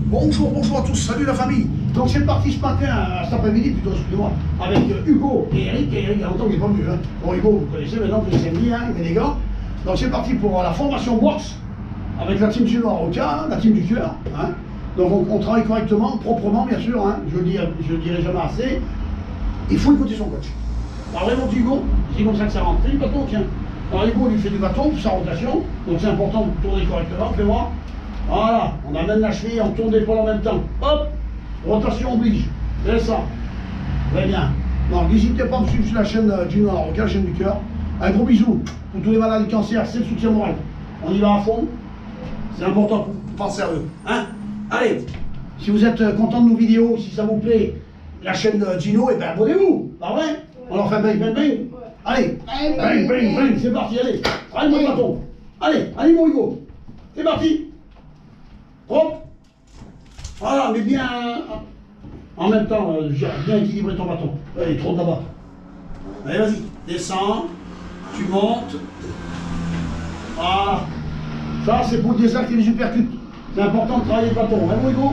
Bonjour, bonjour à tous, salut la famille. Donc c'est parti ce matin, cet après-midi plutôt, excusez-moi, avec Hugo et Eric. Et Eric, il y a longtemps qu'il n'est pas venu. Hein. Bon, Hugo, vous connaissez maintenant, vous connaissez bien, il met les gants. Donc c'est parti pour la formation boxe avec la team du Marocain, la team du cœur. Hein. Donc on travaille correctement, proprement bien sûr, hein. Je le dirai jamais assez. Il faut écouter son coach. Alors vraiment Hugo, c'est comme ça que ça rentre. Fais du bâton, tiens. Alors Hugo lui fait du bâton pour sa rotation, donc c'est important de tourner correctement, fais-moi. Voilà, on amène la cheville, on tourne l'épaule en même temps. Hop, rotation oblige. C'est ça. Très bien. Donc n'hésitez pas à me suivre sur la chaîne du Marocain, la chaîne du cœur. Un gros bisou pour tous les malades du cancer, c'est le soutien moral. On y va à fond. C'est important pour penser à eux. Hein? Allez, si vous êtes content de nos vidéos, si ça vous plaît, la chaîne Gino, et ben abonnez-vous. Pas vrai? On leur fait bang, bang, bang. Allez, bang, bang, bang, c'est parti, allez. Allez, mon bâton. Allez, mon Hugo. C'est parti. Hop. Voilà, mais bien. En même temps, bien équilibrer ton bâton. Allez, trop de là-bas. Allez, vas-y. Descends. Tu montes. Voilà. Ça, c'est pour le désacte et les uppercuts. C'est important de travailler le bâton. Hein, mon Hugo?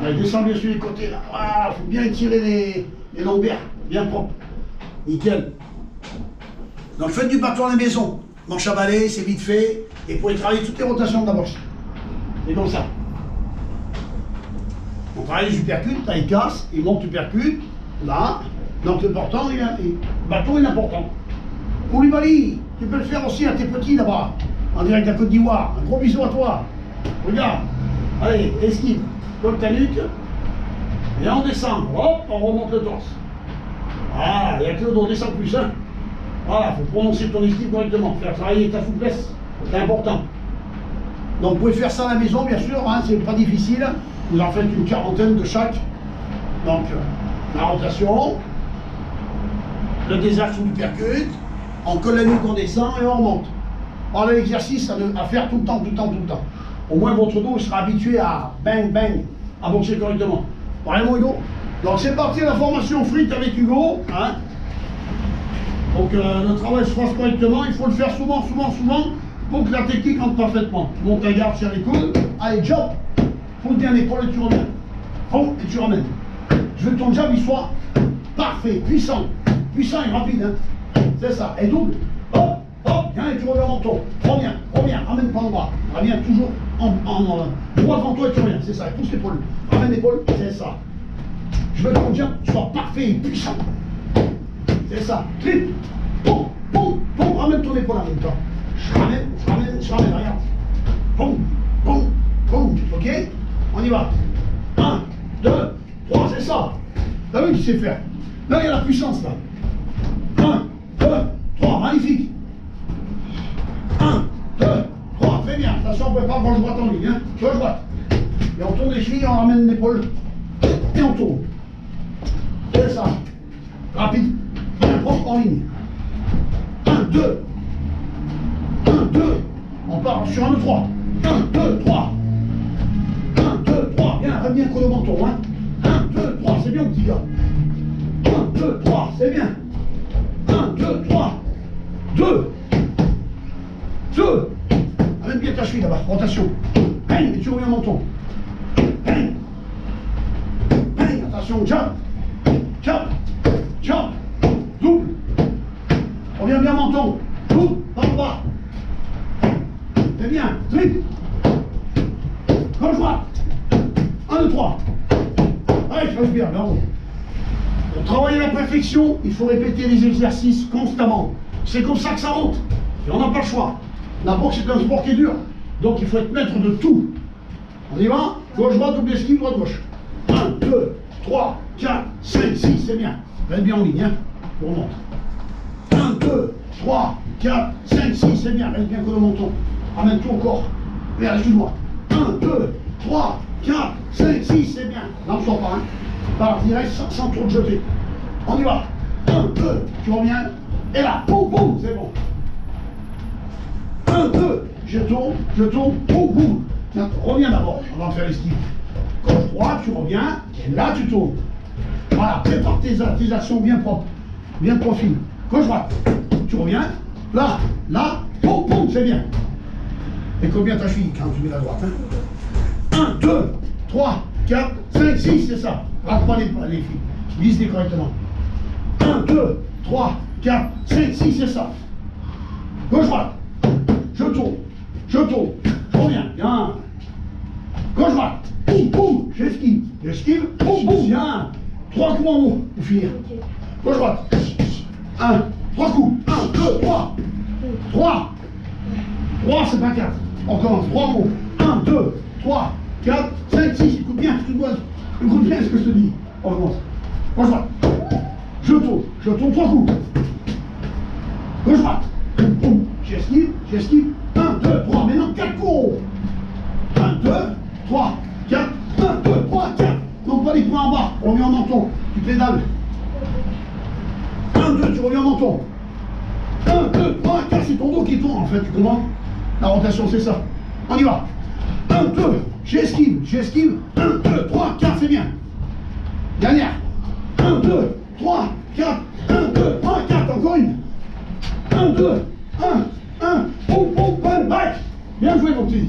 Allez, descends bien sur les côtés, là. Voilà, faut bien étirer les lombaires. Bien propre. Nickel. Donc faites du bâton à la maison. Manche à balai, c'est vite fait. Et vous pouvez travailler toutes les rotations de la boxe. C'est comme ça. On travaille les uppercuts, là il casse, il monte uppercut, là. Donc le bâton, le bâton est important. Koulibaly, tu peux le faire aussi à tes petits là-bas, en direct de la Côte d'Ivoire. Un gros bisou à toi. Regarde. Allez, esquive. Comme ta nuque. Et on descend. Hop, on remonte le torse. Voilà, il n'y a que le dos, descend plus. Hein. Voilà, il faut prononcer ton esquive correctement. Faire travailler ta souplesse, c'est important. Donc vous pouvez faire ça à la maison, bien sûr, hein, c'est pas difficile. Vous en faites une quarantaine de chaque. Donc, la rotation, le désarc sous l'uppercut, on colle la nuque, on descend et on remonte. Voilà l'exercice à faire tout le temps, tout le temps, tout le temps. Au moins votre dos sera habitué à bang, bang, à boxer correctement. Vraiment, Hugo? Donc c'est parti, la formation frite avec Hugo. Hein. Donc le travail se fasse correctement, il faut le faire souvent, souvent, souvent, pour que la technique rentre parfaitement. Tu montes ta garde sur les coudes, allez, jump, pousse bien l'épaule et tu reviens. Oh, et tu ramènes. Je veux que ton jab il soit parfait, puissant et rapide. Hein. C'est ça, et double. Hop, hop, viens et tu reviens en menton. Reviens, ramène pas en bas. Reviens toujours en droit devant toi et tu reviens. C'est ça, et pousse l'épaule. Ramène l'épaule, c'est ça. Je veux que ton jab soit parfait et puissant. C'est ça. Triple. Boum, boum, boum, ramène ton épaule en même temps. Je ramène, regarde. Boum, boum, boum. Ok? On y va. 1, 2, 3, c'est ça. T'as vu, tu sais faire. Là, il y a la puissance, là. 1, 2, 3, magnifique. 1, 2, 3, très bien. Attention, on ne peut pas gauche droite en ligne. Hein. Gauche droite. Et on tourne les chevilles, on ramène l'épaule. Et on tourne. C'est ça. Rapide. Bien propre en ligne. 1, 2. 1, 2. On part sur 1, 2, 3. 1, 2, 3. 1, 2, 3. Bien coller au menton. Hein. 1, 2, 3. C'est bien, petit gars. 1, 2, 3. C'est bien. 1, 2, 3. 2. 2. Amène bien ta cheville là-bas. Rotation. Bang. Et tu reviens au menton. Bang. Bang. Attention. Jump. Jump. Jump. Double. Reviens bien menton. Double. Par le bas. C'est bien. Triple. Gauche droite. 1, 2, 3. Allez, je bien. Bravo. Pour travailler la perfection, il faut répéter les exercices constamment. C'est comme ça que ça monte. Et on n'a pas le choix. La boxe est un sport qui est dur. Donc il faut être maître de tout. On y va. Gauche droite, double esquive, droite gauche. 1, 2, 3, 4, 5, 6, c'est bien. Reste bien en ligne, hein. On remonte. 1, 2, 3, 4, 5, 6, c'est bien. Reste bien que le menton. Ramène tout au corps. Regarde, excuse-moi. 1, 2, 3, 4, 5, 6, c'est bien. Là, on ne sort pas, hein. Par direct, sans trop de jeter. On y va. 1, 2, tu reviens. Et là, boum, boum, c'est bon. 1, 2, je tourne, boum, boum. Tiens, reviens d'abord, avant de faire l'esquive. Gauche, droite, tu reviens, et là, tu tournes. Voilà, prépare tes actions bien propres, bien profil. Gauche, droite, tu reviens. Là, boum, boum, c'est bien. Et combien ta cheville quand tu mets la droite, hein. 1, 2, 3, 4, 5, 6, c'est ça. Rate pas les filles. Glisse-les correctement. 1, 2, 3, 4, 5, 6, c'est ça. Gauche-droite. Je tourne. Je reviens. Bien. Gauche-droite. Boum, boum. J'esquive. Boum, boum. Bien. 3 coups en haut pour finir. Gauche-droite. 1, 3 coups. 1, 2, 3. 3. 3, c'est pas 4. On commence. 3 en haut. 1, 2, 3, 4, 5, 6. Écoute bien ce que je te dis. On recommence. Gauche-droite. Je tourne 3 coups. Gauche-droite. Boum, boum. J'esquive. 1, 2, 3. Maintenant 4 coups. 1, 2, 3, 4. 1, 2, 3, 4. Non, pas les points en bas. On revient en menton. Tu pédales. 1, 2, tu reviens en menton. 1, 2, 3, 4. C'est ton dos qui tourne en fait. Tu comprends? La rotation, c'est ça. On y va. 1, 2. J'esquive. 1, 2, 3, 4. C'est bien. Dernière. 1, 2, 3, 4. 1, 2, 3, 4. Encore une. 1, 2, 1, 1. Boum, boum, boum, back. Bien joué, mon petit.